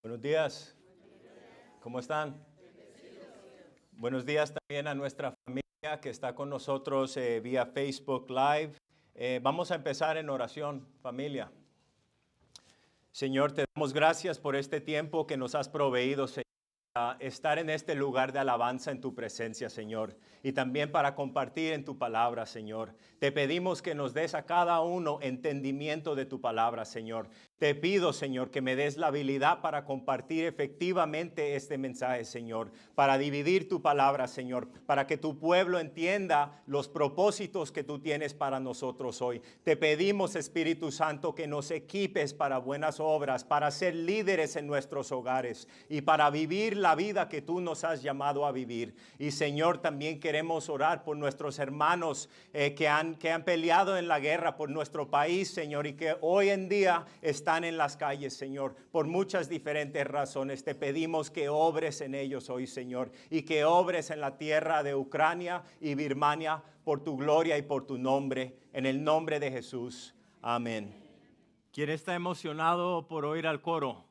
Buenos días, ¿cómo están? Buenos días también a nuestra familia que está con nosotros vía Facebook Live. Vamos a empezar en oración, familia. Señor, te damos gracias por este tiempo que nos has proveído, Señor, para estar en este lugar de alabanza en tu presencia, Señor, y también para compartir en tu palabra, Señor. Te pedimos que nos des a cada uno entendimiento de tu palabra, Señor. Te pido, Señor, que me des la habilidad para compartir efectivamente este mensaje, Señor, para dividir tu palabra, Señor, para que tu pueblo entienda los propósitos que tú tienes para nosotros hoy. Te pedimos, Espíritu Santo, que nos equipes para buenas obras, para ser líderes en nuestros hogares y para vivir la vida que tú nos has llamado a vivir. Y, Señor, también queremos orar por nuestros hermanos que han peleado en la guerra por nuestro país, Señor, y que hoy en día están en las calles, Señor, por muchas diferentes razones. Te pedimos que obres en ellos hoy, Señor, y que obres en la tierra de Ucrania y Birmania por tu gloria y por tu nombre, en el nombre de Jesús. Amén. ¿Quién está emocionado por oír al coro?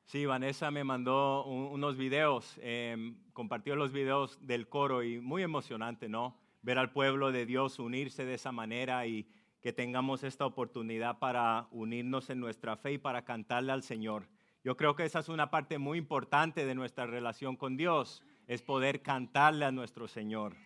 Sí, Vanessa me mandó unos videos, compartió los videos del coro y muy emocionante, ¿no? Ver al pueblo de Dios unirse de esa manera y que tengamos esta oportunidad para unirnos en nuestra fe y para cantarle al Señor. Yo creo que esa es una parte muy importante de nuestra relación con Dios, es poder cantarle a nuestro Señor.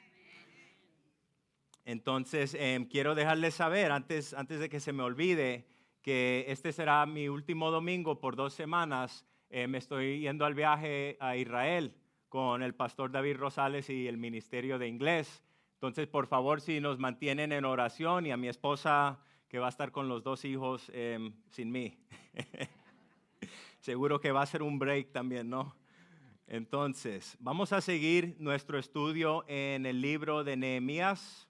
Entonces, quiero dejarles saber, antes de que se me olvide, que este será mi último domingo por 2 semanas. Me estoy yendo al viaje a Israel con el pastor David Rosales y el Ministerio de Inglés. Entonces, por favor, si nos mantienen en oración, y a mi esposa que va a estar con los 2 hijos sin mí. Seguro que va a ser un break también, ¿no? Entonces, vamos a seguir nuestro estudio en el libro de Nehemías.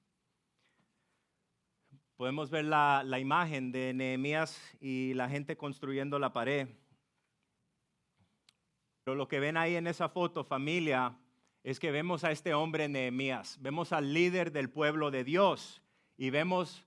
Podemos ver la imagen de Nehemías y la gente construyendo la pared. Pero lo que ven ahí en esa foto, familia, es que vemos a este hombre Nehemías, vemos al líder del pueblo de Dios y vemos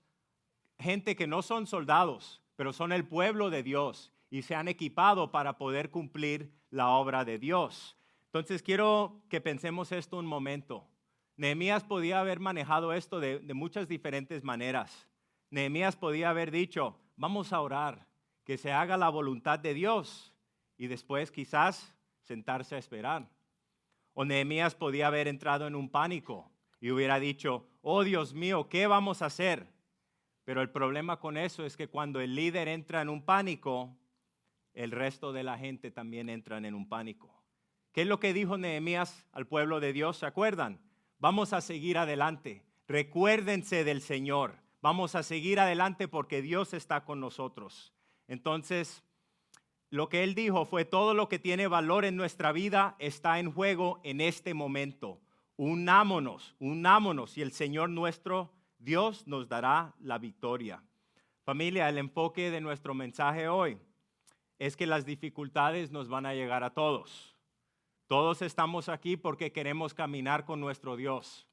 gente que no son soldados, pero son el pueblo de Dios y se han equipado para poder cumplir la obra de Dios. Entonces quiero que pensemos esto un momento. Nehemías podía haber manejado esto de muchas diferentes maneras. Nehemías podía haber dicho, vamos a orar, que se haga la voluntad de Dios y después quizás sentarse a esperar. O Nehemías podía haber entrado en un pánico y hubiera dicho, oh Dios mío, ¿qué vamos a hacer? Pero el problema con eso es que cuando el líder entra en un pánico, el resto de la gente también entran en un pánico. ¿Qué es lo que dijo Nehemías al pueblo de Dios? ¿Se acuerdan? Vamos a seguir adelante. Recuérdense del Señor. Vamos a seguir adelante porque Dios está con nosotros. Entonces, lo que él dijo fue todo lo que tiene valor en nuestra vida está en juego en este momento. Unámonos y el Señor nuestro Dios nos dará la victoria. Familia, el enfoque de nuestro mensaje hoy es que las dificultades nos van a llegar a todos. Todos estamos aquí porque queremos caminar con nuestro Dios.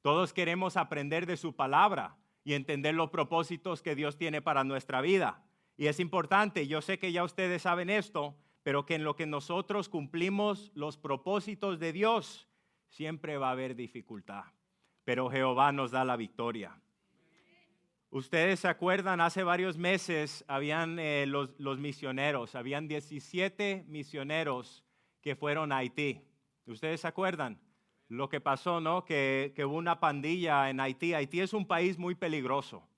Todos queremos aprender de su palabra y entender los propósitos que Dios tiene para nuestra vida. Y es importante, yo sé que ya ustedes saben esto, pero que en lo que nosotros cumplimos los propósitos de Dios, siempre va a haber dificultad. Pero Jehová nos da la victoria. Ustedes se acuerdan, hace varios meses habían los misioneros, habían 17 misioneros que fueron a Haití. ¿Ustedes se acuerdan? Lo que pasó, ¿no? Que hubo una pandilla en Haití. Haití es un país muy peligroso.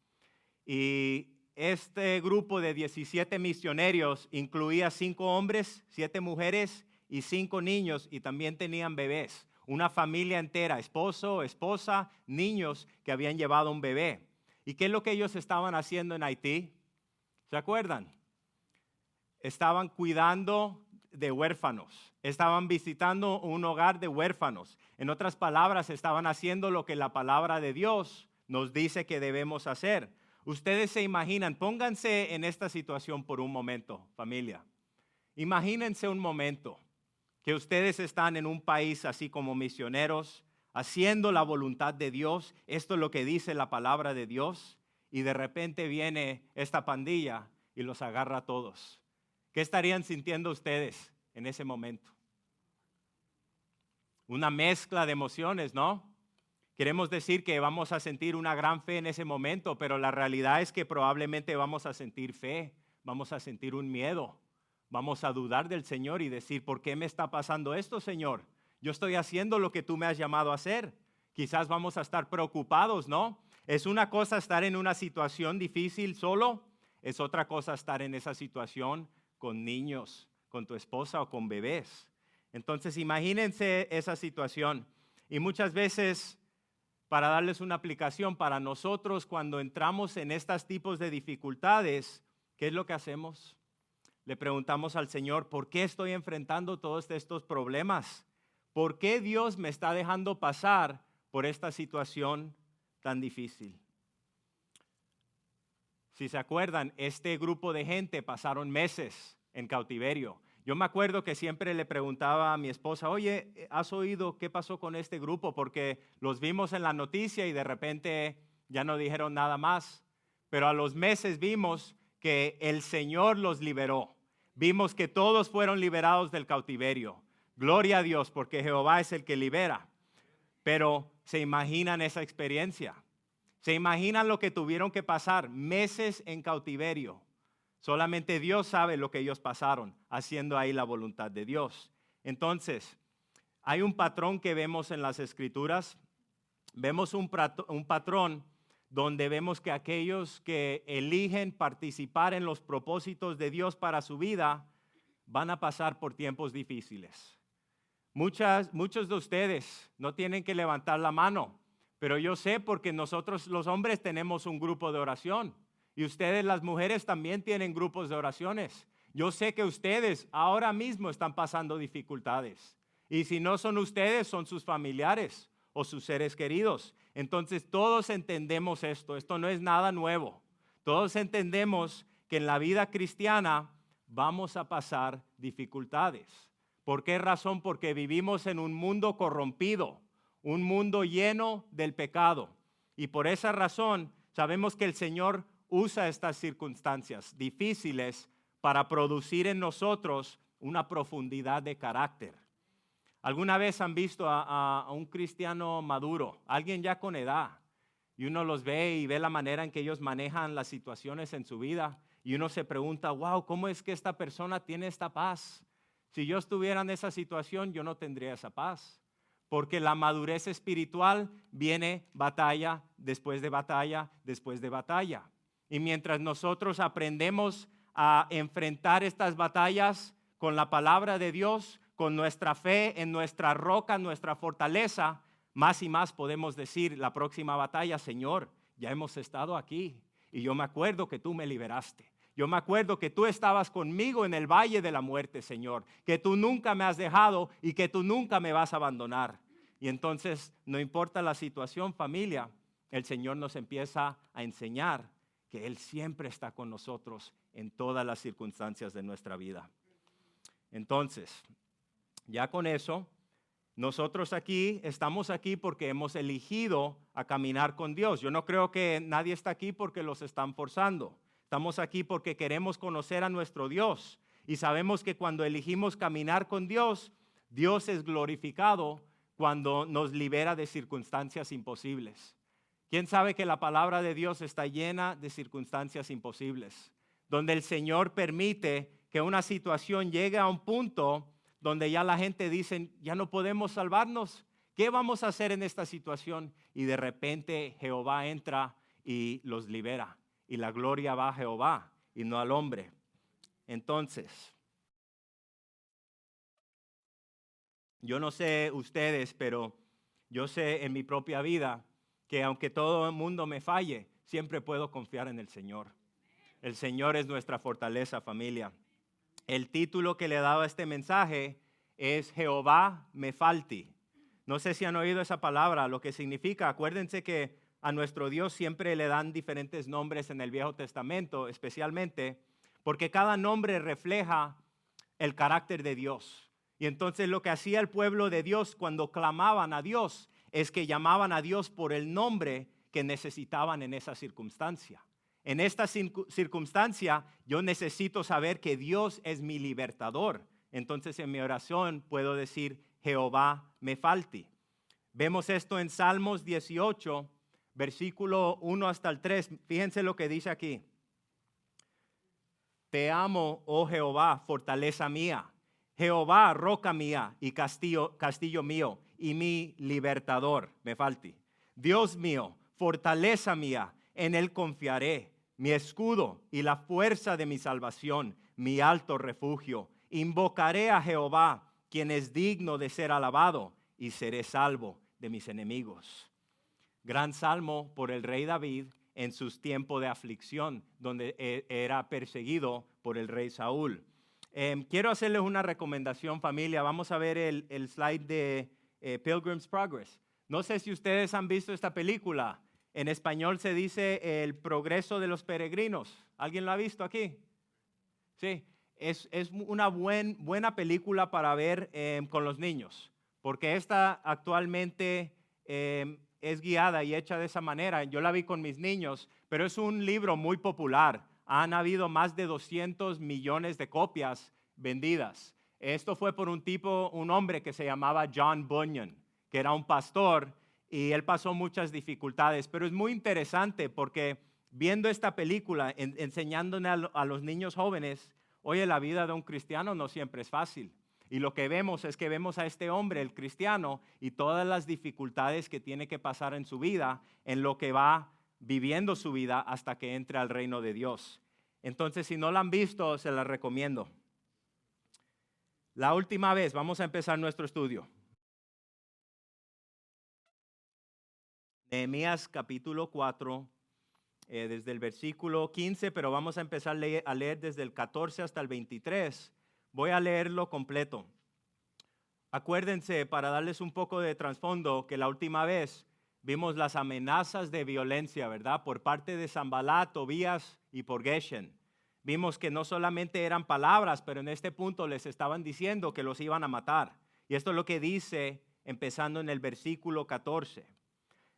Y este grupo de 17 misioneros incluía 5 hombres, 7 mujeres y 5 niños, y también tenían bebés. Una familia entera, esposo, esposa, niños que habían llevado un bebé. ¿Y qué es lo que ellos estaban haciendo en Haití? ¿Se acuerdan? Estaban cuidando de huérfanos, estaban visitando un hogar de huérfanos. En otras palabras, estaban haciendo lo que la palabra de Dios nos dice que debemos hacer. Ustedes se imaginan, pónganse en esta situación por un momento, familia. Imagínense un momento que ustedes están en un país así como misioneros, haciendo la voluntad de Dios. Esto es lo que dice la palabra de Dios. Y de repente viene esta pandilla y los agarra a todos. ¿Qué estarían sintiendo ustedes en ese momento? Una mezcla de emociones, ¿no? Queremos decir que vamos a sentir una gran fe en ese momento, pero la realidad es que probablemente vamos a sentir fe, vamos a sentir un miedo, vamos a dudar del Señor y decir, ¿por qué me está pasando esto, Señor? Yo estoy haciendo lo que tú me has llamado a hacer. Quizás vamos a estar preocupados, ¿no? Es una cosa estar en una situación difícil solo, es otra cosa estar en esa situación con niños, con tu esposa o con bebés. Entonces imagínense esa situación. Y muchas veces, para darles una aplicación, para nosotros cuando entramos en estos tipos de dificultades, ¿qué es lo que hacemos? Le preguntamos al Señor, ¿por qué estoy enfrentando todos estos problemas? ¿Por qué Dios me está dejando pasar por esta situación tan difícil? Si se acuerdan, este grupo de gente pasaron meses en cautiverio. Yo me acuerdo que siempre le preguntaba a mi esposa, oye, ¿has oído qué pasó con este grupo? Porque los vimos en la noticia y de repente ya no dijeron nada más. Pero a los meses vimos que el Señor los liberó. Vimos que todos fueron liberados del cautiverio. Gloria a Dios, porque Jehová es el que libera. Pero ¿se imaginan esa experiencia? ¿Se imaginan lo que tuvieron que pasar? Meses en cautiverio. Solamente Dios sabe lo que ellos pasaron, haciendo ahí la voluntad de Dios. Entonces, hay un patrón que vemos en las Escrituras. Vemos un patrón donde vemos que aquellos que eligen participar en los propósitos de Dios para su vida van a pasar por tiempos difíciles. Muchos de ustedes no tienen que levantar la mano, pero yo sé porque nosotros los hombres tenemos un grupo de oración. Y ustedes, las mujeres, también tienen grupos de oraciones. Yo sé que ustedes ahora mismo están pasando dificultades. Y si no son ustedes, son sus familiares o sus seres queridos. Entonces, todos entendemos esto. Esto no es nada nuevo. Todos entendemos que en la vida cristiana vamos a pasar dificultades. ¿Por qué razón? Porque vivimos en un mundo corrompido, un mundo lleno del pecado. Y por esa razón, sabemos que el Señor usa estas circunstancias difíciles para producir en nosotros una profundidad de carácter. ¿Alguna vez han visto a un cristiano maduro, alguien ya con edad, y uno los ve y ve la manera en que ellos manejan las situaciones en su vida, y uno se pregunta, wow, ¿cómo es que esta persona tiene esta paz? Si yo estuviera en esa situación, yo no tendría esa paz. Porque la madurez espiritual viene batalla después de batalla después de batalla. Y mientras nosotros aprendemos a enfrentar estas batallas con la palabra de Dios, con nuestra fe en nuestra roca, nuestra fortaleza, más y más podemos decir la próxima batalla, Señor, ya hemos estado aquí y yo me acuerdo que tú me liberaste. Yo me acuerdo que tú estabas conmigo en el valle de la muerte, Señor, que tú nunca me has dejado y que tú nunca me vas a abandonar. Y entonces, no importa la situación, familia, el Señor nos empieza a enseñar que Él siempre está con nosotros en todas las circunstancias de nuestra vida. Entonces, ya con eso, nosotros estamos aquí porque hemos elegido a caminar con Dios. Yo no creo que nadie está aquí porque los están forzando. Estamos aquí porque queremos conocer a nuestro Dios y sabemos que cuando elegimos caminar con Dios, Dios es glorificado cuando nos libera de circunstancias imposibles. ¿Quién sabe que la palabra de Dios está llena de circunstancias imposibles? Donde el Señor permite que una situación llegue a un punto donde ya la gente dice, ya no podemos salvarnos. ¿Qué vamos a hacer en esta situación? Y de repente Jehová entra y los libera. Y la gloria va a Jehová y no al hombre. Entonces, yo no sé ustedes, pero yo sé en mi propia vida que aunque todo el mundo me falle, siempre puedo confiar en el Señor. El Señor es nuestra fortaleza, familia. El título que le he dado a este mensaje es Jehová me falti. No sé si han oído esa palabra, lo que significa. Acuérdense que a nuestro Dios siempre le dan diferentes nombres en el Viejo Testamento, especialmente porque cada nombre refleja el carácter de Dios. Y entonces lo que hacía el pueblo de Dios cuando clamaban a Dios es que llamaban a Dios por el nombre que necesitaban en esa circunstancia. En esta circunstancia, yo necesito saber que Dios es mi libertador. Entonces, en mi oración puedo decir, Jehová me falti. Vemos esto en Salmos 18, versículo 1 hasta el 3. Fíjense lo que dice aquí. Te amo, oh Jehová, fortaleza mía. Jehová, roca mía y castillo mío y mi libertador. Me falti. Dios mío, fortaleza mía, en él confiaré. Mi escudo y la fuerza de mi salvación, mi alto refugio. Invocaré a Jehová, quien es digno de ser alabado, y seré salvo de mis enemigos. Gran salmo por el rey David en sus tiempos de aflicción, donde era perseguido por el rey Saúl. Quiero hacerles una recomendación, familia. Vamos a ver el slide de Pilgrim's Progress. No sé si ustedes han visto esta película. En español se dice El progreso de los peregrinos. ¿Alguien lo ha visto aquí? Sí, es una buena película para ver con los niños, porque esta actualmente es guiada y hecha de esa manera. Yo la vi con mis niños, pero es un libro muy popular. Han habido más de 200 millones de copias vendidas. Esto fue por un hombre que se llamaba John Bunyan, que era un pastor, y él pasó muchas dificultades, pero es muy interesante porque viendo esta película, enseñándole a los niños jóvenes, oye, la vida de un cristiano no siempre es fácil. Y lo que vemos es que vemos a este hombre, el cristiano, y todas las dificultades que tiene que pasar en su vida, en lo que va viviendo su vida hasta que entre al reino de Dios. Entonces, si no la han visto, se la recomiendo. La última vez, vamos a empezar nuestro estudio. Nehemías capítulo 4, desde el versículo 15, pero vamos a empezar a leer desde el 14 hasta el 23. Voy a leerlo completo. Acuérdense, para darles un poco de trasfondo, que la última vez vimos las amenazas de violencia, ¿verdad? Por parte de Sanballat, Tobías y por Geshem. Vimos que no solamente eran palabras, pero en este punto les estaban diciendo que los iban a matar. Y esto es lo que dice empezando en el versículo 14.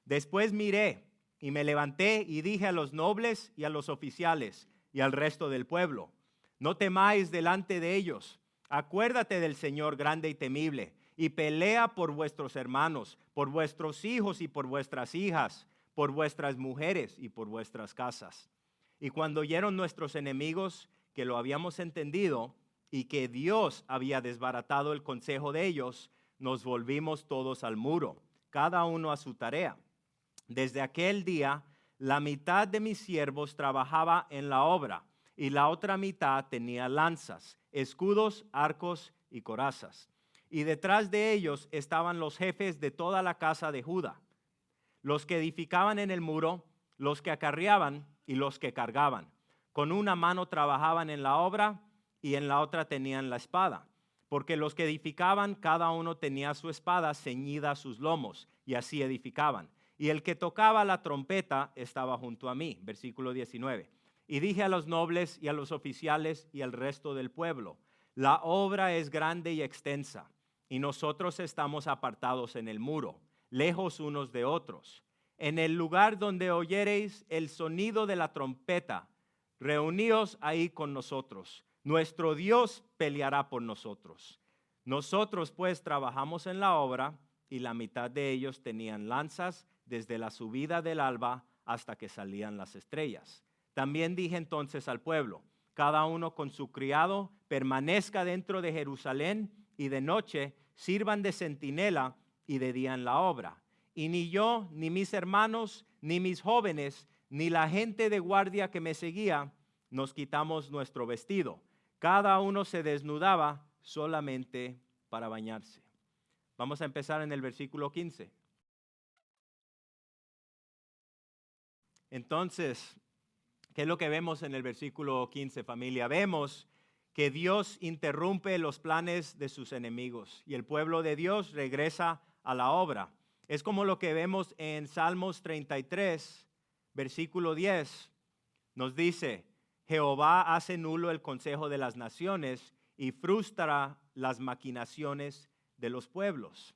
Después miré y me levanté y dije a los nobles y a los oficiales y al resto del pueblo, no temáis delante de ellos, acuérdate del Señor grande y temible, y pelea por vuestros hermanos, por vuestros hijos y por vuestras hijas, por vuestras mujeres y por vuestras casas. Y cuando oyeron nuestros enemigos que lo habíamos entendido y que Dios había desbaratado el consejo de ellos, nos volvimos todos al muro, cada uno a su tarea. Desde aquel día, la mitad de mis siervos trabajaba en la obra y la otra mitad tenía lanzas, escudos, arcos y corazas. Y detrás de ellos estaban los jefes de toda la casa de Judá, los que edificaban en el muro, los que acarreaban y los que cargaban. Con una mano trabajaban en la obra y en la otra tenían la espada, porque los que edificaban, cada uno tenía su espada ceñida a sus lomos, y así edificaban. Y el que tocaba la trompeta estaba junto a mí. Versículo 19. Y dije a los nobles y a los oficiales y al resto del pueblo, la obra es grande y extensa, y nosotros estamos apartados en el muro, lejos unos de otros. En el lugar donde oyereis el sonido de la trompeta, reuníos ahí con nosotros. Nuestro Dios peleará por nosotros. Nosotros pues trabajamos en la obra, y la mitad de ellos tenían lanzas desde la subida del alba hasta que salían las estrellas. También dije entonces al pueblo, cada uno con su criado permanezca dentro de Jerusalén, y de noche sirvan de centinela y de día en la obra. Y ni yo, ni mis hermanos, ni mis jóvenes, ni la gente de guardia que me seguía, nos quitamos nuestro vestido. Cada uno se desnudaba solamente para bañarse. Vamos a empezar en el versículo 15. Entonces, ¿qué es lo que vemos en el versículo 15, familia? Vemos que Dios interrumpe los planes de sus enemigos y el pueblo de Dios regresa a la obra. Es como lo que vemos en Salmos 33, versículo 10. Nos dice, Jehová hace nulo el consejo de las naciones y frustra las maquinaciones de los pueblos.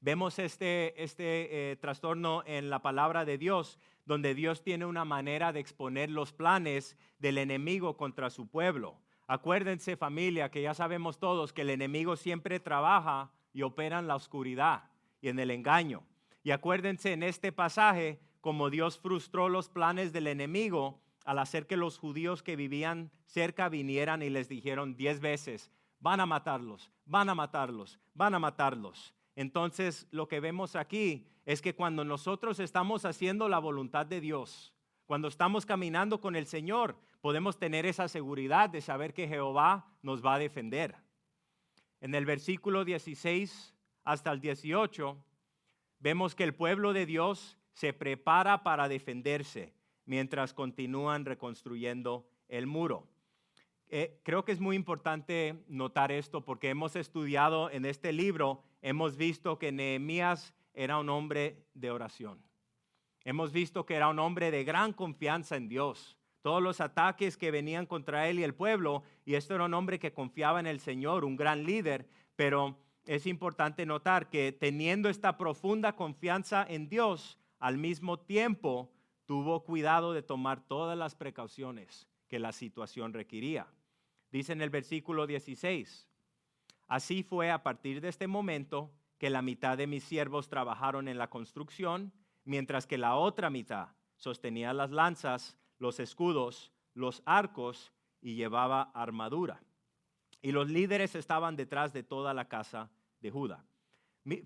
Vemos este trastorno en la palabra de Dios, donde Dios tiene una manera de exponer los planes del enemigo contra su pueblo. Acuérdense, familia, que ya sabemos todos que el enemigo siempre trabaja y opera en la oscuridad y en el engaño. Y acuérdense en este pasaje como Dios frustró los planes del enemigo al hacer que los judíos que vivían cerca vinieran y les dijeron 10 veces, van a matarlos, van a matarlos, van a matarlos. Entonces lo que vemos aquí es que cuando nosotros estamos haciendo la voluntad de Dios, cuando estamos caminando con el Señor, podemos tener esa seguridad de saber que Jehová nos va a defender. En el versículo 16 hasta el 18, vemos que el pueblo de Dios se prepara para defenderse mientras continúan reconstruyendo el muro. Creo que es muy importante notar esto porque hemos estudiado en este libro, hemos visto que Nehemías era un hombre de oración. Hemos visto que era un hombre de gran confianza en Dios. Todos los ataques que venían contra él y el pueblo, y esto era un hombre que confiaba en el Señor, un gran líder, pero es importante notar que teniendo esta profunda confianza en Dios, al mismo tiempo tuvo cuidado de tomar todas las precauciones que la situación requería. Dice en el versículo 16, así fue a partir de este momento que la mitad de mis siervos trabajaron en la construcción, mientras que la otra mitad sostenía las lanzas, los escudos, los arcos y llevaba armadura. Y los líderes estaban detrás de toda la casa de Judá.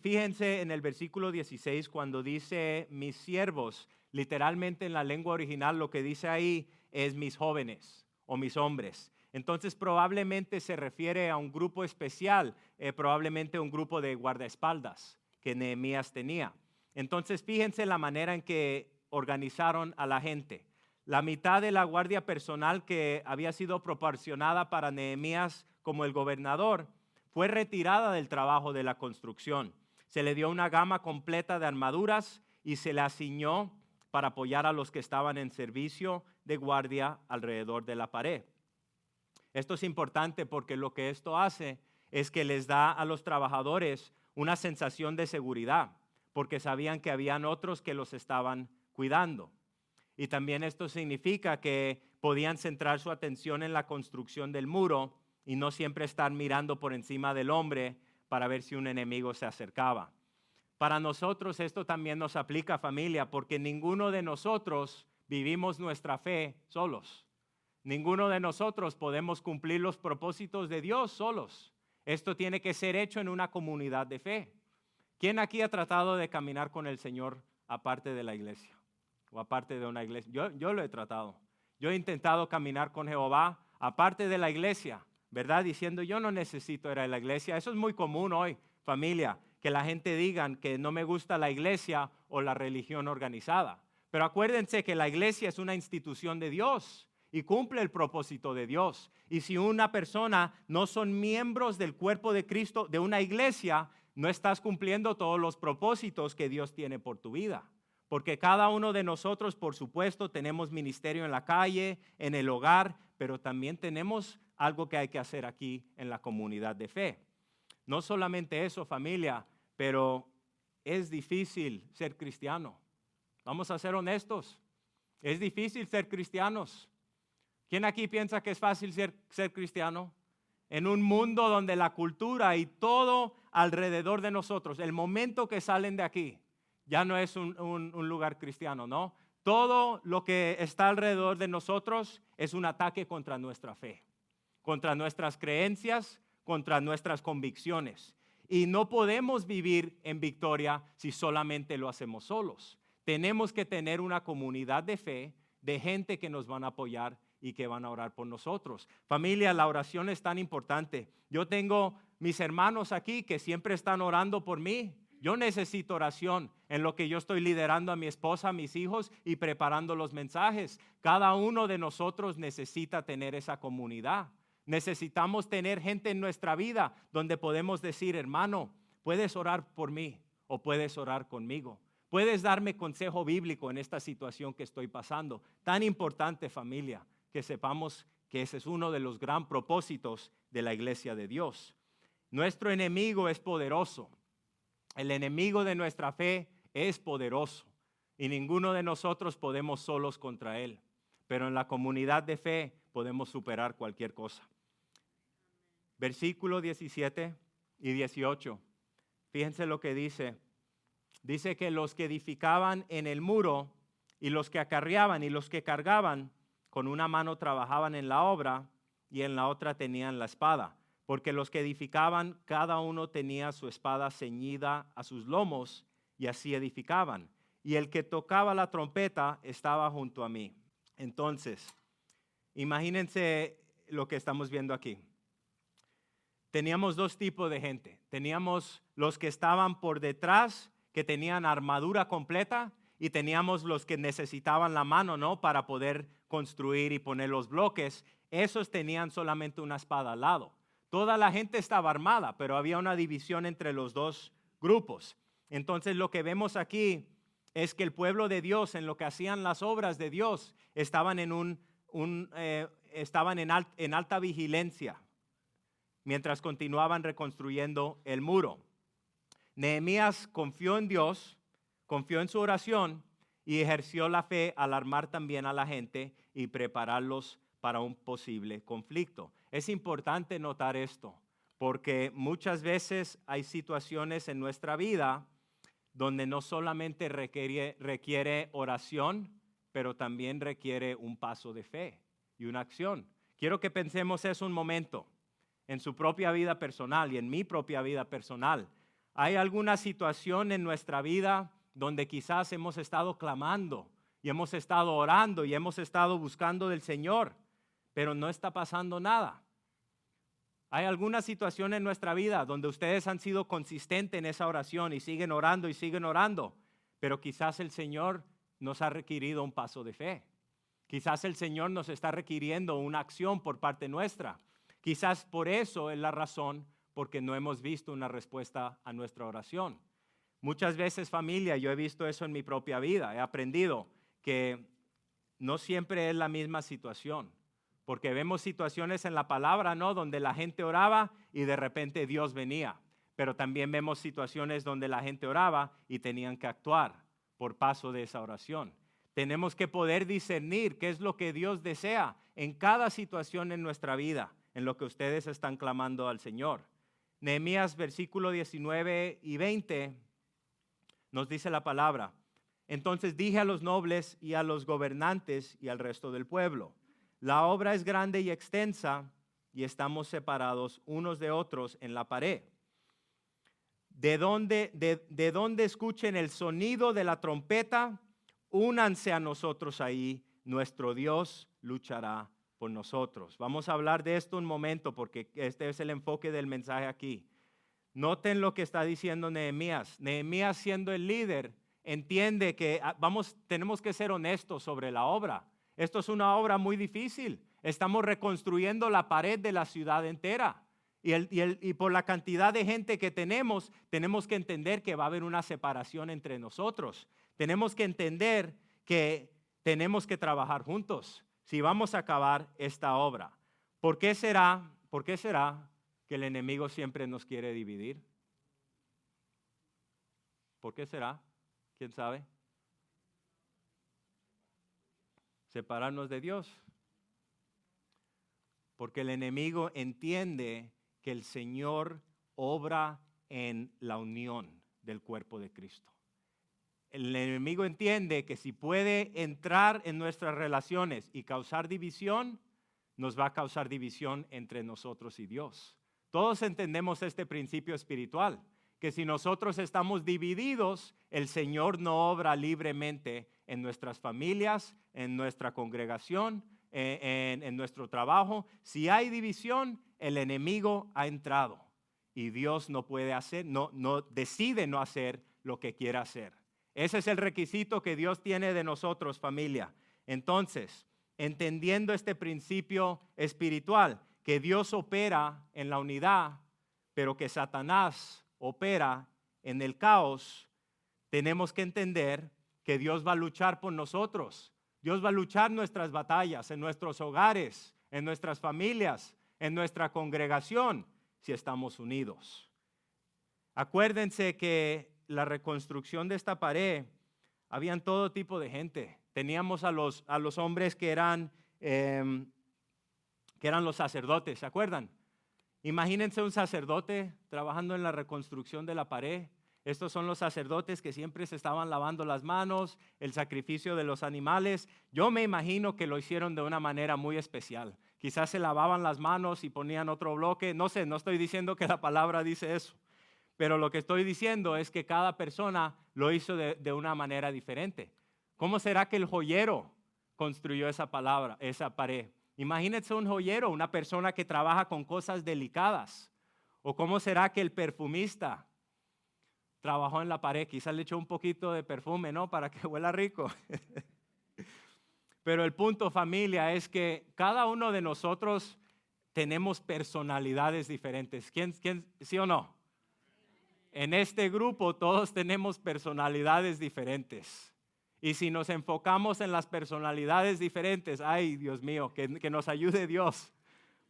Fíjense en el versículo 16 cuando dice mis siervos, literalmente en la lengua original lo que dice ahí es mis jóvenes o mis hombres. Entonces probablemente se refiere a un grupo especial, probablemente un grupo de guardaespaldas que Nehemías tenía. Entonces fíjense la manera en que organizaron a la gente. La mitad de la guardia personal que había sido proporcionada para Nehemías como el gobernador fue retirada del trabajo de la construcción. Se le dio una gama completa de armaduras y se le asignó para apoyar a los que estaban en servicio de guardia alrededor de la pared. Esto es importante porque lo que esto hace es que les da a los trabajadores una sensación de seguridad, porque sabían que habían otros que los estaban cuidando. Y también esto significa que podían centrar su atención en la construcción del muro y no siempre estar mirando por encima del hombre para ver si un enemigo se acercaba. Para nosotros esto también nos aplica, familia, porque ninguno de nosotros vivimos nuestra fe solos. Ninguno de nosotros podemos cumplir los propósitos de Dios solos. Esto tiene que ser hecho en una comunidad de fe. ¿Quién aquí ha tratado de caminar con el Señor aparte de la iglesia o aparte de una iglesia? Yo lo he tratado. Yo he intentado caminar con Jehová aparte de la iglesia, ¿verdad? Diciendo yo no necesito ir a la iglesia. Eso es muy común hoy, familia, que la gente diga que no me gusta la iglesia o la religión organizada. Pero acuérdense que la iglesia es una institución de Dios y cumple el propósito de Dios. Y si una persona no son miembros del cuerpo de Cristo, de una iglesia, no estás cumpliendo todos los propósitos que Dios tiene por tu vida. Porque cada uno de nosotros, por supuesto, tenemos ministerio en la calle, en el hogar, pero también tenemos algo que hay que hacer aquí en la comunidad de fe. No solamente eso, familia, pero es difícil ser cristiano. Vamos a ser honestos. Es difícil ser cristianos. ¿Quién aquí piensa que es fácil ser cristiano? En un mundo donde la cultura y todo alrededor de nosotros, el momento que salen de aquí, ya no es un lugar cristiano, ¿no? Todo lo que está alrededor de nosotros es un ataque contra nuestra fe, contra nuestras creencias, contra nuestras convicciones. Y no podemos vivir en victoria si solamente lo hacemos solos. Tenemos que tener una comunidad de fe, de gente que nos van a apoyar y que van a orar por nosotros. Familia, la oración es tan importante. Yo tengo mis hermanos aquí que siempre están orando por mí. Yo necesito oración en lo que yo estoy liderando a mi esposa, a mis hijos y preparando los mensajes. Cada uno de nosotros necesita tener esa comunidad. Necesitamos tener gente en nuestra vida donde podemos decir, hermano, puedes orar por mí o puedes orar conmigo. Puedes darme consejo bíblico en esta situación que estoy pasando. Tan importante, familia, que sepamos que ese es uno de los gran propósitos de la iglesia de Dios. Nuestro enemigo es poderoso. El enemigo de nuestra fe es poderoso. y ninguno de nosotros podemos solos contra él. Pero en la comunidad de fe podemos superar cualquier cosa. Versículo 17 y 18. Fíjense lo que dice. Dice que los que edificaban en el muro y los que acarreaban y los que cargaban, con una mano trabajaban en la obra y en la otra tenían la espada. Porque los que edificaban, cada uno tenía su espada ceñida a sus lomos y así edificaban. Y el que tocaba la trompeta estaba junto a mí. Entonces, imagínense lo que estamos viendo aquí. Teníamos dos tipos de gente. Teníamos los que estaban por detrás, que tenían armadura completa, y teníamos los que necesitaban la mano, ¿no?, para poder construir y poner los bloques. Esos tenían solamente una espada al lado. Toda la gente estaba armada, pero había una división entre los dos grupos. Entonces lo que vemos aquí es que el pueblo de Dios, en lo que hacían las obras de Dios, estaban en alta vigilancia mientras continuaban reconstruyendo el muro. Nehemías confió en Dios, confió en su oración y ejerció la fe al armar también a la gente y prepararlos para un posible conflicto. Es importante notar esto, porque muchas veces hay situaciones en nuestra vida donde no solamente requiere oración, pero también requiere un paso de fe y una acción. Quiero que pensemos eso un momento en su propia vida personal y en mi propia vida personal. ¿Hay alguna situación en nuestra vida donde quizás hemos estado clamando y hemos estado orando y hemos estado buscando del Señor, pero no está pasando nada? ¿Hay alguna situación en nuestra vida donde ustedes han sido consistentes en esa oración y siguen orando, pero quizás el Señor nos ha requerido un paso de fe? Quizás el Señor nos está requiriendo una acción por parte nuestra. Quizás por eso es la razón porque no hemos visto una respuesta a nuestra oración. Muchas veces, familia, yo he visto eso en mi propia vida. He aprendido que no siempre es la misma situación, porque vemos situaciones en la palabra, ¿no?, donde la gente oraba y de repente Dios venía. Pero también vemos situaciones donde la gente oraba y tenían que actuar por paso de esa oración. Tenemos que poder discernir qué es lo que Dios desea en cada situación en nuestra vida, en lo que ustedes están clamando al Señor. Nehemías versículo 19 y 20 nos dice la palabra. Entonces dije a los nobles y a los gobernantes y al resto del pueblo: la obra es grande y extensa y estamos separados unos de otros en la pared. De donde escuchen el sonido de la trompeta, únanse a nosotros ahí, nuestro Dios luchará por nosotros. Vamos a hablar de esto un momento porque este es el enfoque del mensaje aquí. Noten lo que está diciendo Nehemías. Nehemías, siendo el líder, entiende que tenemos que ser honestos sobre la obra. Esto es una obra muy difícil. Estamos reconstruyendo la pared de la ciudad entera. Y por la cantidad de gente que tenemos que entender que va a haber una separación entre nosotros. Tenemos que entender que tenemos que trabajar juntos si vamos a acabar esta obra. ¿Por qué será que el enemigo siempre nos quiere dividir? ¿Por qué será? ¿Quién sabe? Separarnos de Dios. Porque el enemigo entiende que el Señor obra en la unión del cuerpo de Cristo. El enemigo entiende que si puede entrar en nuestras relaciones y causar división, nos va a causar división entre nosotros y Dios. Todos entendemos este principio espiritual, que si nosotros estamos divididos, el Señor no obra libremente en nuestras familias, en nuestra congregación, en nuestro trabajo. Si hay división, el enemigo ha entrado y Dios no puede hacer, no decide no hacer lo que quiera hacer. Ese es el requisito que Dios tiene de nosotros, familia. Entonces, entendiendo este principio espiritual, que Dios opera en la unidad, pero que Satanás opera en el caos, tenemos que entender que Dios va a luchar por nosotros. Dios va a luchar nuestras batallas en nuestros hogares, en nuestras familias, en nuestra congregación, si estamos unidos. Acuérdense que la reconstrucción de esta pared habían todo tipo de gente. Teníamos a los hombres que eran los sacerdotes, ¿se acuerdan? Imagínense un sacerdote trabajando en la reconstrucción de la pared. Estos son los sacerdotes que siempre se estaban lavando las manos, el sacrificio de los animales. Yo me imagino que lo hicieron de una manera muy especial. Quizás se lavaban las manos y ponían otro bloque. No sé, no estoy diciendo que la palabra dice eso. Pero lo que estoy diciendo es que cada persona lo hizo de una manera diferente. ¿Cómo será que el joyero construyó esa pared? Imagínense un joyero, una persona que trabaja con cosas delicadas. ¿O cómo será que el perfumista trabajó en la pared? Quizás le echó un poquito de perfume, ¿no? Para que huela rico. Pero el punto, familia, es que cada uno de nosotros tenemos personalidades diferentes. ¿Quién, sí o no? En este grupo todos tenemos personalidades diferentes. Y si nos enfocamos en las personalidades diferentes, ay, Dios mío, que nos ayude Dios.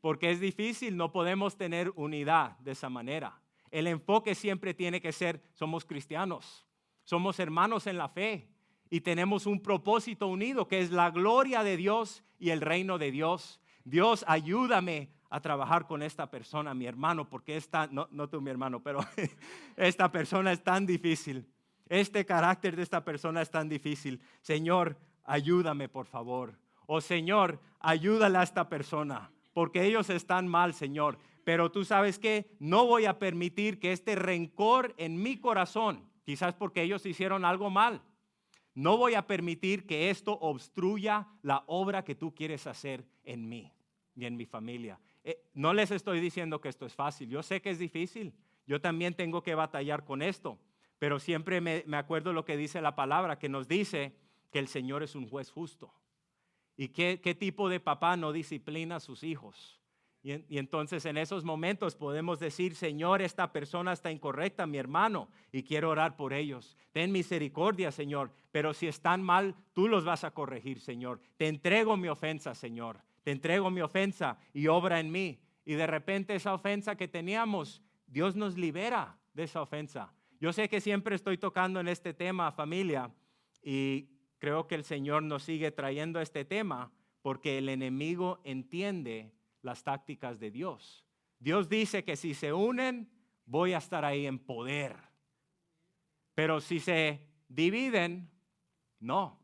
Porque es difícil, no podemos tener unidad de esa manera. El enfoque siempre tiene que ser, somos cristianos, somos hermanos en la fe y tenemos un propósito unido que es la gloria de Dios y el reino de Dios. Dios, ayúdame a trabajar con esta persona, mi hermano, porque no tú mi hermano, pero esta persona es tan difícil. Este carácter de esta persona es tan difícil. Señor, ayúdame por favor. O Señor, ayúdale a esta persona, porque ellos están mal, Señor. Pero tú sabes que no voy a permitir que este rencor en mi corazón, quizás porque ellos hicieron algo mal, no voy a permitir que esto obstruya la obra que tú quieres hacer en mí y en mi familia. No les estoy diciendo que esto es fácil. Yo sé que es difícil. Yo también tengo que batallar con esto. Pero siempre me acuerdo lo que dice la palabra, que nos dice que el Señor es un juez justo. ¿Y qué tipo de papá no disciplina a sus hijos? Y entonces en esos momentos podemos decir, Señor, esta persona está incorrecta, mi hermano, y quiero orar por ellos. Ten misericordia, Señor, pero si están mal, tú los vas a corregir, Señor. Te entrego mi ofensa, Señor. Te entrego mi ofensa y obra en mí. Y de repente esa ofensa que teníamos, Dios nos libera de esa ofensa. Yo sé que siempre estoy tocando en este tema, familia, y creo que el Señor nos sigue trayendo este tema porque el enemigo entiende las tácticas de Dios. Dios dice que si se unen, voy a estar ahí en poder. Pero si se dividen, no.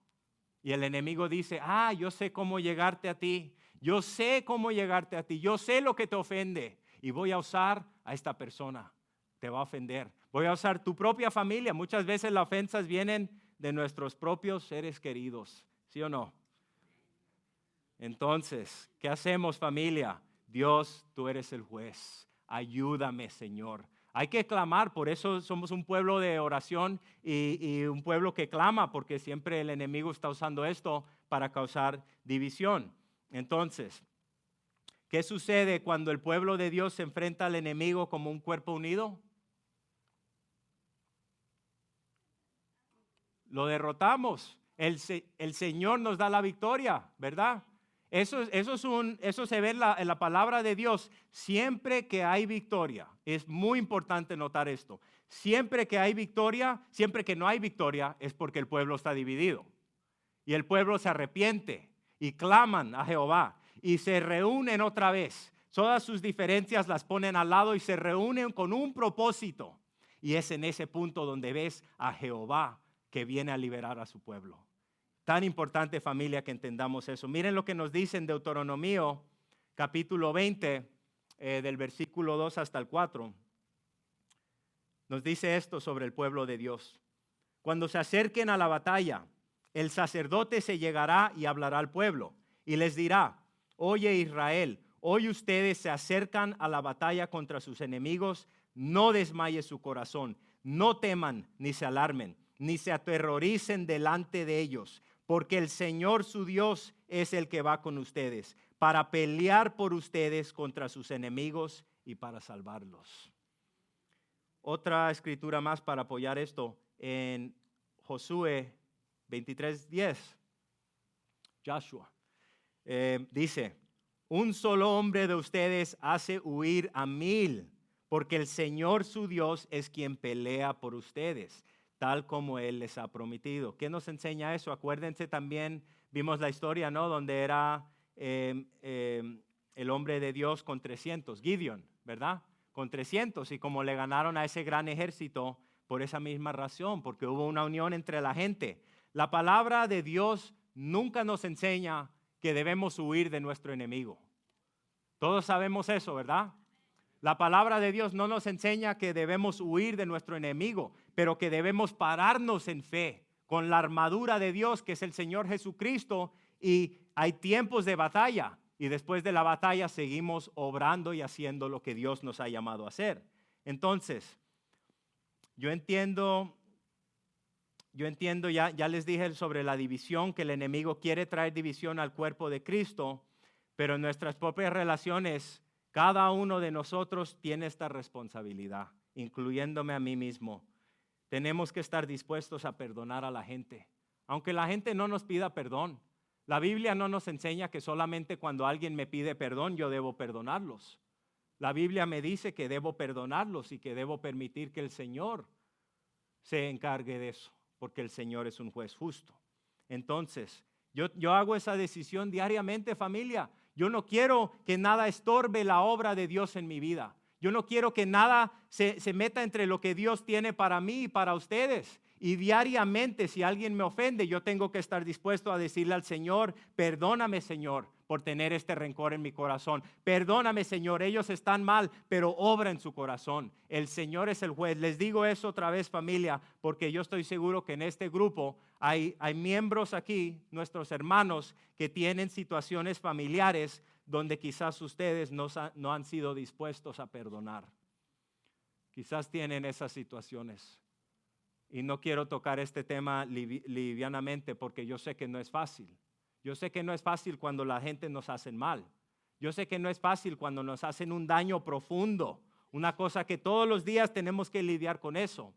Y el enemigo dice, yo sé cómo llegarte a ti. Yo sé cómo llegarte a ti. Yo sé lo que te ofende. Y voy a usar a esta persona. Te va a ofender. Voy a usar tu propia familia. Muchas veces las ofensas vienen de nuestros propios seres queridos. ¿Sí o no? Entonces, ¿qué hacemos, familia? Dios, tú eres el juez. Ayúdame, Señor. Hay que clamar, por eso somos un pueblo de oración y un pueblo que clama, porque siempre el enemigo está usando esto para causar división. Entonces, ¿qué sucede cuando el pueblo de Dios se enfrenta al enemigo como un cuerpo unido? Lo derrotamos. El Señor nos da la victoria, ¿verdad? Eso se ve en la palabra de Dios. Siempre que hay victoria, es muy importante notar esto. Siempre que hay victoria, siempre que no hay victoria, es porque el pueblo está dividido. Y el pueblo se arrepiente y claman a Jehová y se reúnen otra vez. Todas sus diferencias las ponen al lado y se reúnen con un propósito. Y es en ese punto donde ves a Jehová que viene a liberar a su pueblo. Tan importante, familia, que entendamos eso. Miren lo que nos dice en Deuteronomio, capítulo 20, del versículo 2 hasta el 4. Nos dice esto sobre el pueblo de Dios. Cuando se acerquen a la batalla, el sacerdote se llegará y hablará al pueblo y les dirá, oye Israel, hoy ustedes se acercan a la batalla contra sus enemigos, no desmaye su corazón, no teman ni se alarmen, ni se aterroricen delante de ellos, porque el Señor su Dios es el que va con ustedes para pelear por ustedes contra sus enemigos y para salvarlos. Otra escritura más para apoyar esto en Josué 23:10. Joshua dice, un solo hombre de ustedes hace huir a 1000, porque el Señor su Dios es quien pelea por ustedes. tal como Él les ha prometido. ¿Qué nos enseña eso? Acuérdense también, vimos la historia, ¿no? Donde era el hombre de Dios con 300, Gideon, ¿verdad? Con 300, y como le ganaron a ese gran ejército por esa misma razón, porque hubo una unión entre la gente. La palabra de Dios nunca nos enseña que debemos huir de nuestro enemigo. Todos sabemos eso, ¿verdad? La palabra de Dios no nos enseña que debemos huir de nuestro enemigo, pero que debemos pararnos en fe con la armadura de Dios, que es el Señor Jesucristo, y hay tiempos de batalla, y después de la batalla seguimos obrando y haciendo lo que Dios nos ha llamado a hacer. Entonces, yo entiendo, ya les dije sobre la división, que el enemigo quiere traer división al cuerpo de Cristo, pero en nuestras propias relaciones, cada uno de nosotros tiene esta responsabilidad, incluyéndome a mí mismo. Tenemos que estar dispuestos a perdonar a la gente, aunque la gente no nos pida perdón. La Biblia no nos enseña que solamente cuando alguien me pide perdón yo debo perdonarlos. La Biblia me dice que debo perdonarlos y que debo permitir que el Señor se encargue de eso, porque el Señor es un juez justo. Entonces, yo hago esa decisión diariamente, familia. Yo no quiero que nada estorbe la obra de Dios en mi vida. Yo no quiero que nada se meta entre lo que Dios tiene para mí y para ustedes. Y diariamente, si alguien me ofende, yo tengo que estar dispuesto a decirle al Señor, perdóname, Señor, por tener este rencor en mi corazón. Perdóname, Señor, ellos están mal, pero obra en su corazón. El Señor es el juez. Les digo eso otra vez, familia, porque yo estoy seguro que en este grupo hay miembros aquí, nuestros hermanos, que tienen situaciones familiares donde quizás ustedes no han sido dispuestos a perdonar. Quizás tienen esas situaciones. Y no quiero tocar este tema livianamente porque yo sé que no es fácil. Yo sé que no es fácil cuando la gente nos hace mal. Yo sé que no es fácil cuando nos hacen un daño profundo. Una cosa que todos los días tenemos que lidiar con eso.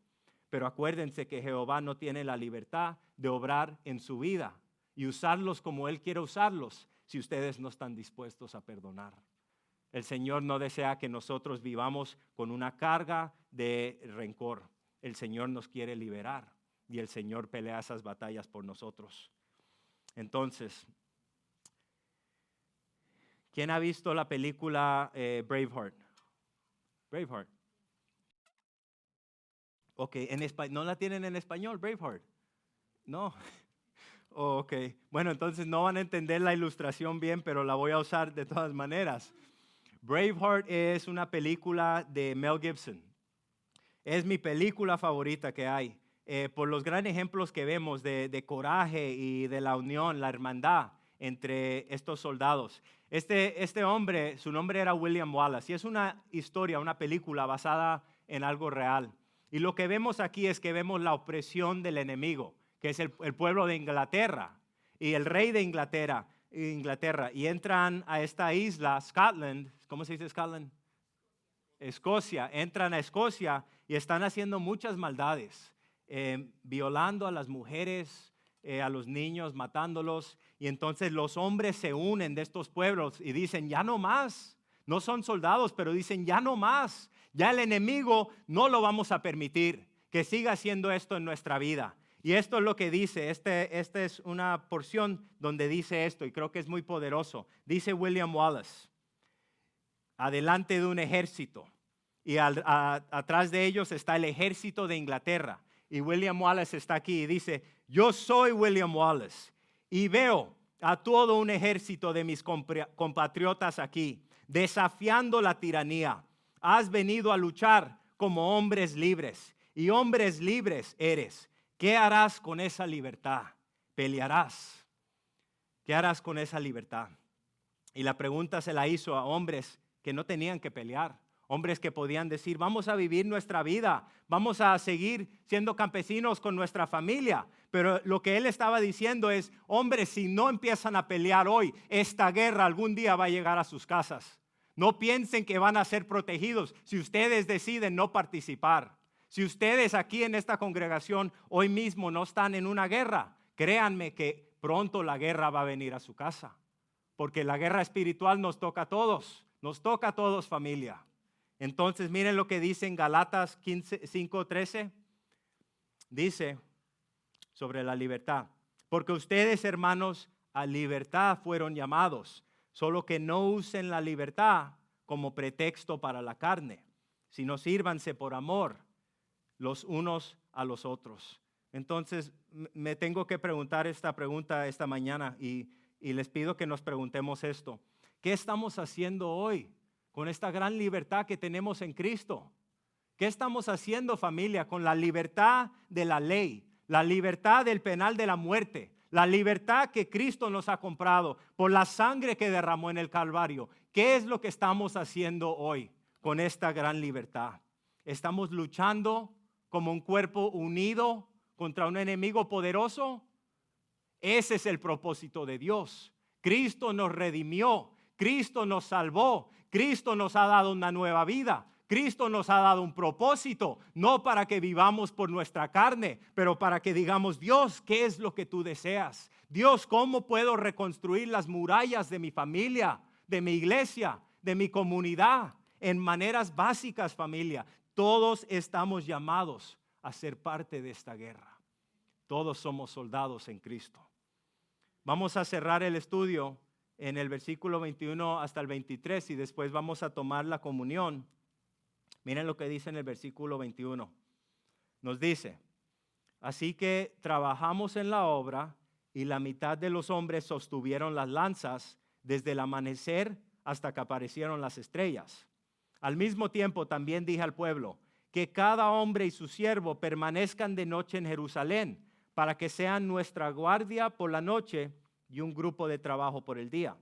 Pero acuérdense que Jehová no tiene la libertad de obrar en su vida y usarlos como Él quiere usarlos si ustedes no están dispuestos a perdonar. El Señor no desea que nosotros vivamos con una carga de rencor. El Señor nos quiere liberar y el Señor pelea esas batallas por nosotros. Entonces, ¿quién ha visto la película Braveheart? Braveheart. Ok, ¿no la tienen en español, Braveheart? No. Oh, ok, bueno, entonces no van a entender la ilustración bien, pero la voy a usar de todas maneras. Braveheart es una película de Mel Gibson. Es mi película favorita que hay, por los grandes ejemplos que vemos de coraje y de la unión, la hermandad entre estos soldados. Este hombre, su nombre era William Wallace, y es una historia, una película basada en algo real. Y lo que vemos aquí es que vemos la opresión del enemigo, que es el pueblo de Inglaterra y el rey de Inglaterra, y entran a esta isla, Scotland. ¿Cómo se dice Scotland? Escocia. Entran a Escocia y están haciendo muchas maldades, violando a las mujeres, a los niños, matándolos. Y entonces los hombres se unen de estos pueblos y dicen, ya no más. No son soldados, pero dicen, ya no más. Ya el enemigo no lo vamos a permitir que siga haciendo esto en nuestra vida. Y esto es lo que dice, esta es una porción donde dice esto, y creo que es muy poderoso. Dice William Wallace, adelante de un ejército, y atrás de ellos está el ejército de Inglaterra. Y William Wallace está aquí y dice, yo soy William Wallace, y veo a todo un ejército de mis compatriotas aquí, desafiando la tiranía. Has venido a luchar como hombres libres, y hombres libres eres. ¿Qué harás con esa libertad? Pelearás. ¿Qué harás con esa libertad? Y la pregunta se la hizo a hombres que no tenían que pelear. Hombres que podían decir, vamos a vivir nuestra vida, vamos a seguir siendo campesinos con nuestra familia. Pero lo que él estaba diciendo es, hombres, si no empiezan a pelear hoy, esta guerra algún día va a llegar a sus casas. No piensen que van a ser protegidos si ustedes deciden no participar. Si ustedes aquí en esta congregación hoy mismo no están en una guerra, créanme que pronto la guerra va a venir a su casa. Porque la guerra espiritual nos toca a todos familia. Entonces miren lo que dice en Galatas 5:13. Dice sobre la libertad, porque ustedes, hermanos, a libertad fueron llamados, solo que no usen la libertad como pretexto para la carne, sino sírvanse por amor los unos a los otros. Entonces, me tengo que preguntar esta pregunta esta mañana y les pido que nos preguntemos esto. ¿Qué estamos haciendo hoy con esta gran libertad que tenemos en Cristo? ¿Qué estamos haciendo, familia, con la libertad de la ley, la libertad del penal de la muerte, la libertad que Cristo nos ha comprado por la sangre que derramó en el Calvario? ¿Qué es lo que estamos haciendo hoy con esta gran libertad? ¿Estamos luchando como un cuerpo unido contra un enemigo poderoso? Ese es el propósito de Dios. Cristo nos redimió, Cristo nos salvó, Cristo nos ha dado una nueva vida. Cristo nos ha dado un propósito, no para que vivamos por nuestra carne, pero para que digamos, Dios, ¿qué es lo que tú deseas? Dios, ¿cómo puedo reconstruir las murallas de mi familia, de mi iglesia, de mi comunidad? En maneras básicas, familia, todos estamos llamados a ser parte de esta guerra. Todos somos soldados en Cristo. Vamos a cerrar el estudio en el versículo 21 hasta el 23 y después vamos a tomar la comunión. Miren lo que dice en el versículo 21. Nos dice, así que trabajamos en la obra y la mitad de los hombres sostuvieron las lanzas desde el amanecer hasta que aparecieron las estrellas. Al mismo tiempo también dije al pueblo, que cada hombre y su siervo permanezcan de noche en Jerusalén, para que sean nuestra guardia por la noche y un grupo de trabajo por el día.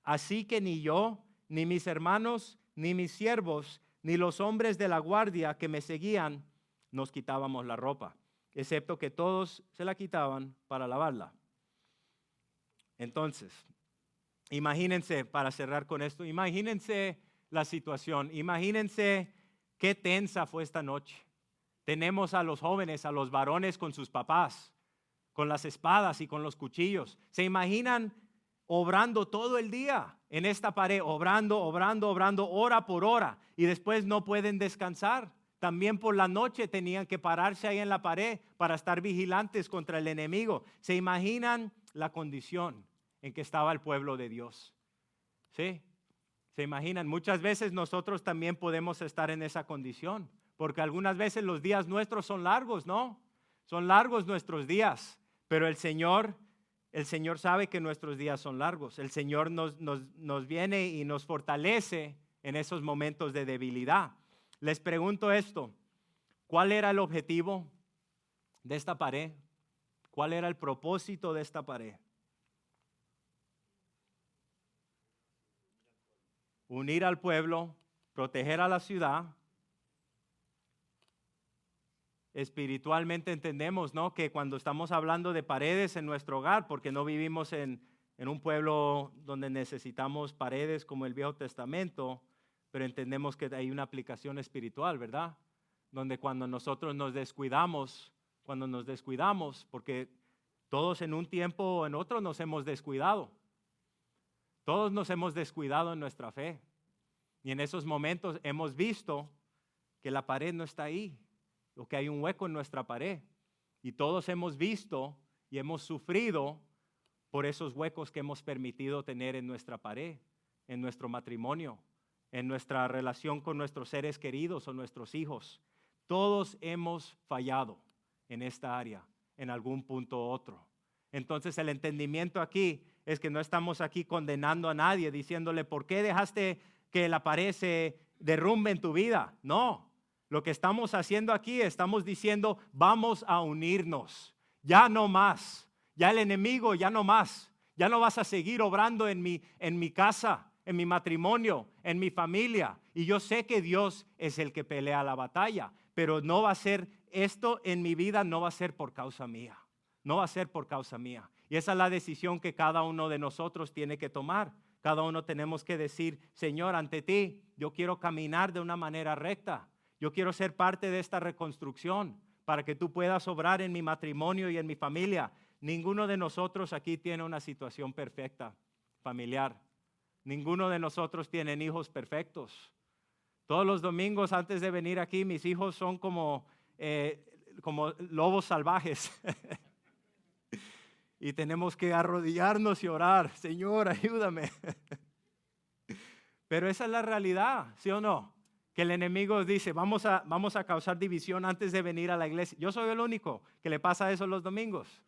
Así que ni yo, ni mis hermanos, ni mis siervos, ni los hombres de la guardia que me seguían, nos quitábamos la ropa, excepto que todos se la quitaban para lavarla. Entonces, imagínense, para cerrar con esto, imagínense la situación, imagínense qué tensa fue esta noche. Tenemos a los jóvenes, a los varones con sus papás, con las espadas y con los cuchillos. ¿Se imaginan obrando todo el día en esta pared, obrando, hora por hora, y después no pueden descansar? También por la noche tenían que pararse ahí en la pared para estar vigilantes contra el enemigo. ¿Se imaginan la condición en que estaba el pueblo de Dios? ¿Sí? ¿Se imaginan? Muchas veces nosotros también podemos estar en esa condición, porque algunas veces los días nuestros son largos, ¿no? Son largos nuestros días, pero el Señor sabe que nuestros días son largos. El Señor nos viene y nos fortalece en esos momentos de debilidad. Les pregunto esto, ¿cuál era el objetivo de esta pared? ¿Cuál era el propósito de esta pared? Unir al pueblo, proteger a la ciudad. Espiritualmente entendemos, ¿no?, que cuando estamos hablando de paredes en nuestro hogar, porque no vivimos en un pueblo donde necesitamos paredes como el Viejo Testamento, pero entendemos que hay una aplicación espiritual, ¿verdad? Donde cuando nosotros nos descuidamos, porque todos en un tiempo o en otro nos hemos descuidado. Todos nos hemos descuidado en nuestra fe. Y en esos momentos hemos visto que la pared no está ahí, o que hay un hueco en nuestra pared. Y todos hemos visto y hemos sufrido por esos huecos que hemos permitido tener en nuestra pared, en nuestro matrimonio, en nuestra relación con nuestros seres queridos o nuestros hijos. Todos hemos fallado en esta área, en algún punto u otro. Entonces el entendimiento aquí es que no estamos aquí condenando a nadie, diciéndole, ¿por qué dejaste que la pared se derrumbe en tu vida? No. Lo que estamos haciendo aquí, estamos diciendo, vamos a unirnos. Ya no más. Ya el enemigo, ya no más. Ya no vas a seguir obrando en mi casa, en mi matrimonio, en mi familia. Y yo sé que Dios es el que pelea la batalla, pero no va a ser esto en mi vida, no va a ser por causa mía. No va a ser por causa mía. Y esa es la decisión que cada uno de nosotros tiene que tomar. Cada uno tenemos que decir, Señor, ante ti, yo quiero caminar de una manera recta. Yo quiero ser parte de esta reconstrucción para que tú puedas obrar en mi matrimonio y en mi familia. Ninguno de nosotros aquí tiene una situación perfecta familiar. Ninguno de nosotros tiene hijos perfectos. Todos los domingos antes de venir aquí, mis hijos son como como lobos salvajes. Y tenemos que arrodillarnos y orar, Señor, ayúdame. Pero esa es la realidad, ¿sí o no? Que el enemigo dice, vamos a causar división antes de venir a la iglesia. Yo soy el único que le pasa eso los domingos.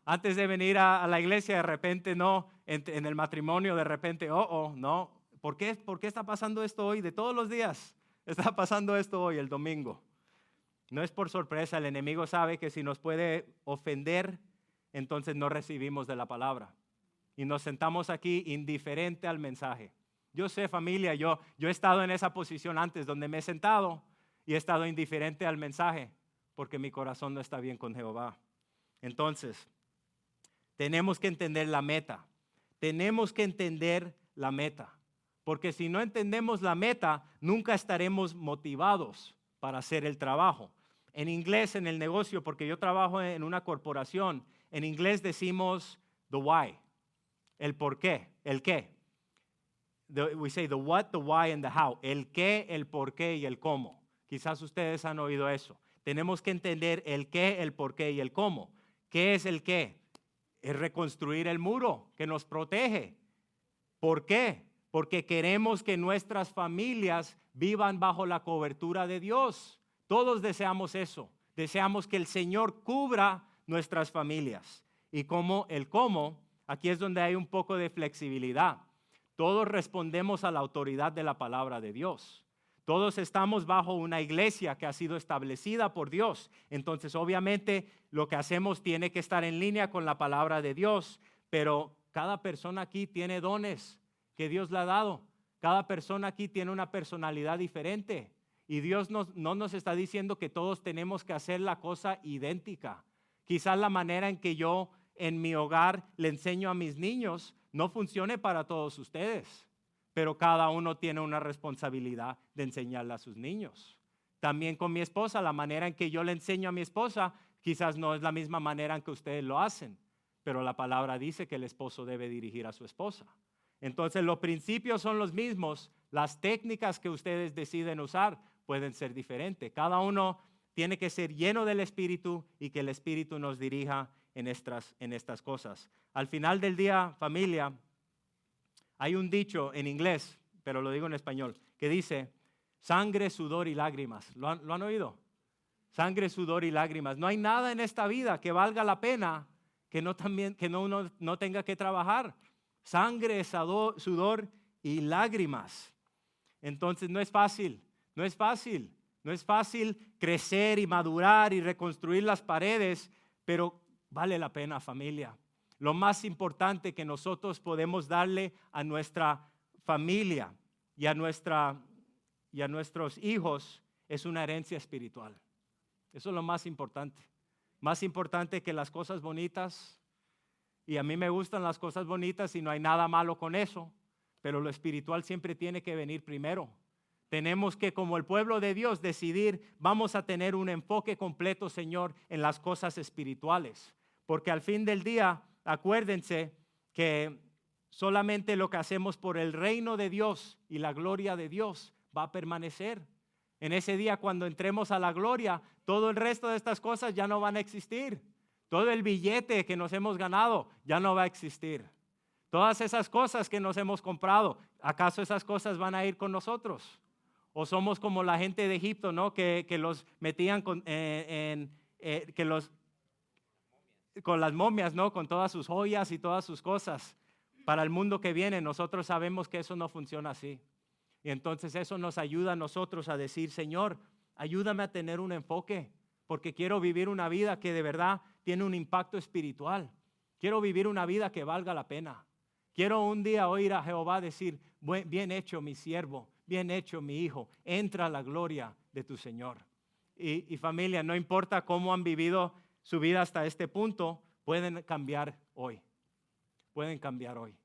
Antes de venir a la iglesia, de repente no, en el matrimonio, de repente, no. ¿Por qué está pasando esto hoy? De todos los días está pasando esto hoy, el domingo. No es por sorpresa, el enemigo sabe que si nos puede ofender, entonces no recibimos de la palabra. Y nos sentamos aquí indiferente al mensaje. Yo sé, familia, yo he estado en esa posición antes, donde me he sentado y he estado indiferente al mensaje, porque mi corazón no está bien con Jehová. Entonces, tenemos que entender la meta. Tenemos que entender la meta. Porque si no entendemos la meta, nunca estaremos motivados para hacer el trabajo. En inglés, en el negocio, porque yo trabajo en una corporación, en inglés decimos the why, el por qué, el qué. We say the what, the why, and the how. El qué, el por qué y el cómo. Quizás ustedes han oído eso. Tenemos que entender el qué, el por qué y el cómo. ¿Qué es el qué? Es reconstruir el muro que nos protege. ¿Por qué? Porque queremos que nuestras familias vivan bajo la cobertura de Dios. Todos deseamos eso. Deseamos que el Señor cubra nuestras familias. Y como el cómo, aquí es donde hay un poco de flexibilidad. Todos respondemos a la autoridad de la palabra de Dios. Todos estamos bajo una iglesia que ha sido establecida por Dios. Entonces, obviamente, lo que hacemos tiene que estar en línea con la palabra de Dios. Pero cada persona aquí tiene dones que Dios le ha dado. Cada persona aquí tiene una personalidad diferente. Y Dios no nos está diciendo que todos tenemos que hacer la cosa idéntica. Quizás la manera en que yo en mi hogar le enseño a mis niños no funcione para todos ustedes, pero cada uno tiene una responsabilidad de enseñarle a sus niños. También con mi esposa, la manera en que yo le enseño a mi esposa quizás no es la misma manera en que ustedes lo hacen, pero la palabra dice que el esposo debe dirigir a su esposa. Entonces los principios son los mismos, las técnicas que ustedes deciden usar pueden ser diferentes. Cada uno tiene que ser lleno del Espíritu y que el Espíritu nos dirija en estas cosas. Al final del día, familia, hay un dicho en inglés, pero lo digo en español, que dice, sangre, sudor y lágrimas. ¿Lo han oído? Sangre, sudor y lágrimas. No hay nada en esta vida que valga la pena que uno no tenga que trabajar. Sangre, sudor y lágrimas. Entonces no es fácil. No es fácil crecer y madurar y reconstruir las paredes, pero vale la pena, familia. Lo más importante que nosotros podemos darle a nuestra familia y a nuestros hijos es una herencia espiritual. Eso es lo más importante. Más importante que las cosas bonitas. Y a mí me gustan las cosas bonitas y no hay nada malo con eso, pero lo espiritual siempre tiene que venir primero. Tenemos que, como el pueblo de Dios, decidir, vamos a tener un enfoque completo, Señor, en las cosas espirituales. Porque al fin del día, acuérdense que solamente lo que hacemos por el reino de Dios y la gloria de Dios va a permanecer. En ese día, cuando entremos a la gloria, todo el resto de estas cosas ya no van a existir. Todo el billete que nos hemos ganado ya no va a existir. Todas esas cosas que nos hemos comprado, ¿acaso esas cosas van a ir con nosotros? O somos como la gente de Egipto, ¿no? Que los metían con las momias, ¿no? Con todas sus joyas y todas sus cosas. Para el mundo que viene, nosotros sabemos que eso no funciona así. Y entonces eso nos ayuda a nosotros a decir, Señor, ayúdame a tener un enfoque, porque quiero vivir una vida que de verdad tiene un impacto espiritual. Quiero vivir una vida que valga la pena. Quiero un día oír a Jehová decir, bien hecho mi siervo, bien hecho mi hijo, entra a la gloria de tu Señor. Y familia, no importa cómo han vivido su vida hasta este punto, pueden cambiar hoy. Pueden cambiar hoy.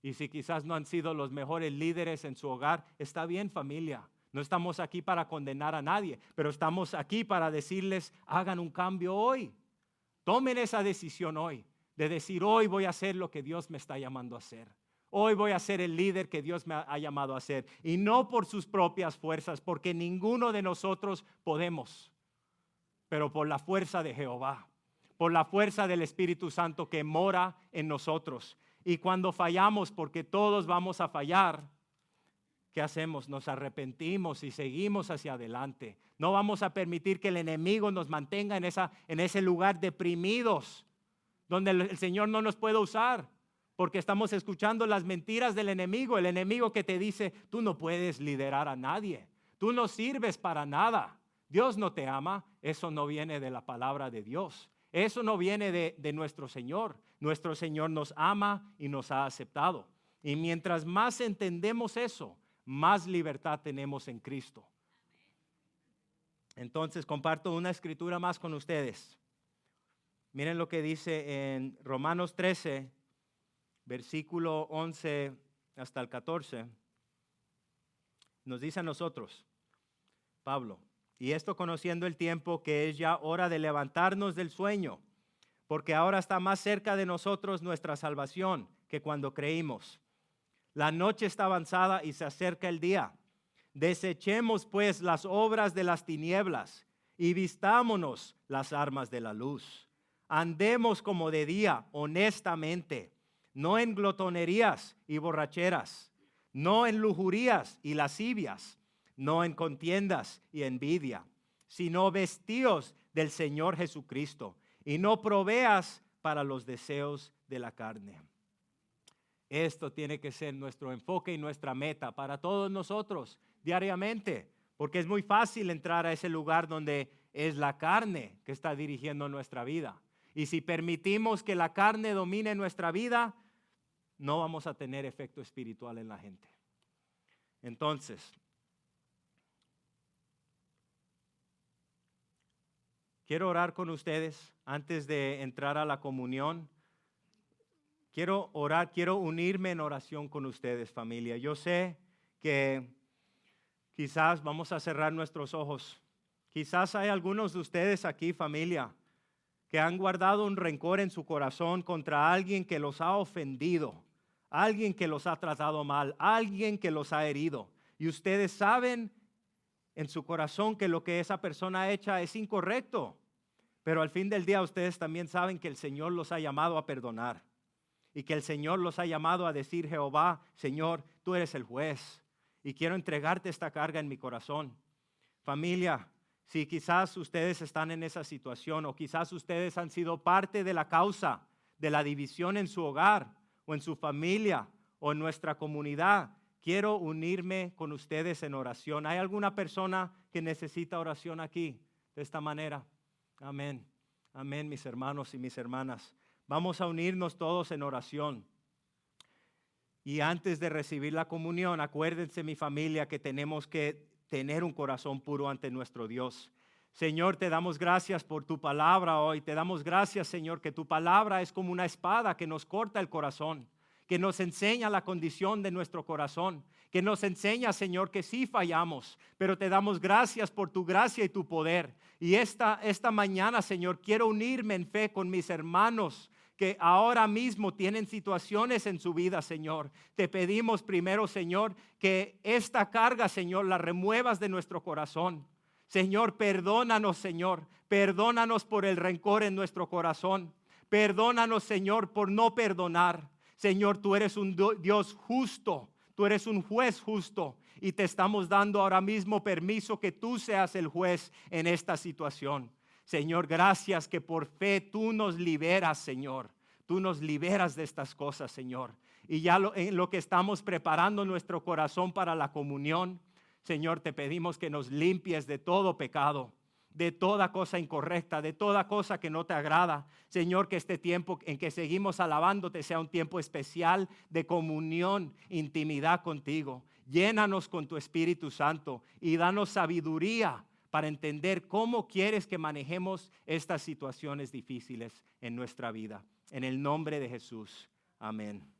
Y si quizás no han sido los mejores líderes en su hogar, está bien, familia. No estamos aquí para condenar a nadie, pero estamos aquí para decirles, hagan un cambio hoy. Tomen esa decisión hoy, de decir, hoy voy a hacer lo que Dios me está llamando a hacer. Hoy voy a ser el líder que Dios me ha llamado a ser. Y no por sus propias fuerzas, porque ninguno de nosotros podemos. pero por la fuerza de Jehová, por la fuerza del Espíritu Santo que mora en nosotros. Y cuando fallamos, porque todos vamos a fallar, ¿qué hacemos? Nos arrepentimos y seguimos hacia adelante. No vamos a permitir que el enemigo nos mantenga en ese lugar deprimidos, donde el Señor no nos puede usar, porque estamos escuchando las mentiras del enemigo. El enemigo que te dice, tú no puedes liderar a nadie, tú no sirves para nada, Dios no te ama. Eso no viene de la palabra de Dios. Eso no viene de nuestro Señor. Nuestro Señor nos ama y nos ha aceptado. Y mientras más entendemos eso, más libertad tenemos en Cristo. Entonces comparto una escritura más con ustedes. Miren lo que dice en Romanos 13, versículo 11 hasta el 14. Nos dice a nosotros, Pablo, y esto conociendo el tiempo, que es ya hora de levantarnos del sueño, porque ahora está más cerca de nosotros nuestra salvación que cuando creímos. La noche está avanzada y se acerca el día. Desechemos pues las obras de las tinieblas y vistámonos las armas de la luz. Andemos como de día, honestamente, no en glotonerías y borracheras, no en lujurías y lascivias, no en contiendas y envidia, sino vestíos del Señor Jesucristo y no proveas para los deseos de la carne. Esto tiene que ser nuestro enfoque y nuestra meta para todos nosotros diariamente, porque es muy fácil entrar a ese lugar donde es la carne que está dirigiendo nuestra vida. Y si permitimos que la carne domine nuestra vida, no vamos a tener efecto espiritual en la gente. Entonces, quiero orar con ustedes antes de entrar a la comunión. Quiero orar, quiero unirme en oración con ustedes, familia. Yo sé que quizás vamos a cerrar nuestros ojos. Quizás hay algunos de ustedes aquí, familia, que han guardado un rencor en su corazón contra alguien que los ha ofendido, alguien que los ha tratado mal, alguien que los ha herido. Y ustedes saben en su corazón que lo que esa persona ha hecho es incorrecto. Pero al fin del día ustedes también saben que el Señor los ha llamado a perdonar. Y que el Señor los ha llamado a decir, Jehová, Señor, tú eres el juez. Y quiero entregarte esta carga en mi corazón. Familia, si quizás ustedes están en esa situación o quizás ustedes han sido parte de la causa de la división en su hogar o en su familia o en nuestra comunidad, quiero unirme con ustedes en oración. ¿Hay alguna persona que necesita oración aquí de esta manera? Amén. Amén, mis hermanos y mis hermanas. Vamos a unirnos todos en oración. Y antes de recibir la comunión, acuérdense, mi familia, que tenemos que tener un corazón puro ante nuestro Dios. Señor, te damos gracias por tu palabra hoy. Te damos gracias, Señor, que tu palabra es como una espada que nos corta el corazón, que nos enseña la condición de nuestro corazón, que nos enseña, Señor, que sí fallamos, pero te damos gracias por tu gracia y tu poder. Y esta mañana, Señor, quiero unirme en fe con mis hermanos que ahora mismo tienen situaciones en su vida, Señor. Te pedimos primero, Señor, que esta carga, Señor, la remuevas de nuestro corazón. Señor, perdónanos, Señor. Perdónanos por el rencor en nuestro corazón. Perdónanos, Señor, por no perdonar. Señor, tú eres un Dios justo. Tú eres un juez justo. Y te estamos dando ahora mismo permiso que tú seas el juez en esta situación. Señor, gracias que por fe tú nos liberas, Señor. Tú nos liberas de estas cosas, Señor. Y ya en lo que estamos preparando nuestro corazón para la comunión, Señor, te pedimos que nos limpies de todo pecado, de toda cosa incorrecta, de toda cosa que no te agrada. Señor, que este tiempo en que seguimos alabándote sea un tiempo especial de comunión, intimidad contigo. Llénanos con tu Espíritu Santo y danos sabiduría para entender cómo quieres que manejemos estas situaciones difíciles en nuestra vida. En el nombre de Jesús. Amén.